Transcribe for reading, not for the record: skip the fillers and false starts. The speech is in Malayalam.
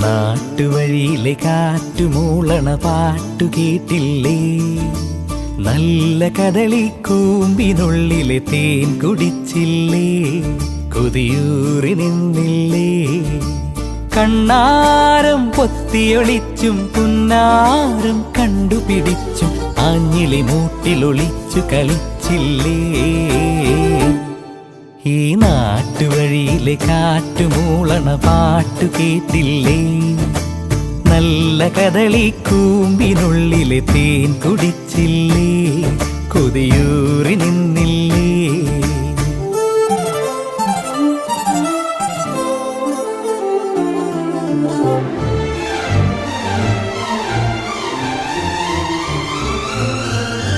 നാട്ടുവഴിയിലെ കാറ്റുമൂളണ പാട്ടു കേട്ടില്ലേ? നല്ല കദളിക്കൂമ്പിനുള്ളിലെ തേൻ കുടിച്ചില്ലേ? കൊതിയൂറി നിന്നില്ലേ? കണ്ണാരം പൊത്തിയൊളിച്ചും പുന്നാരം കണ്ടുപിടിച്ചും ആഞ്ഞിലി മൂട്ടിലൊളിച്ചു കളിച്ചില്ലേ? ഈ നാട്ടുവഴിയിലെ കാറ്റുമൂളണ പാട്ടു കേട്ടില്ലേ? നല്ല കദളിക്കൂമ്പിനുള്ളിലെ തേൻ കുടിച്ചില്ലേ? കൊതിയൂറി നിന്നില്ലേ?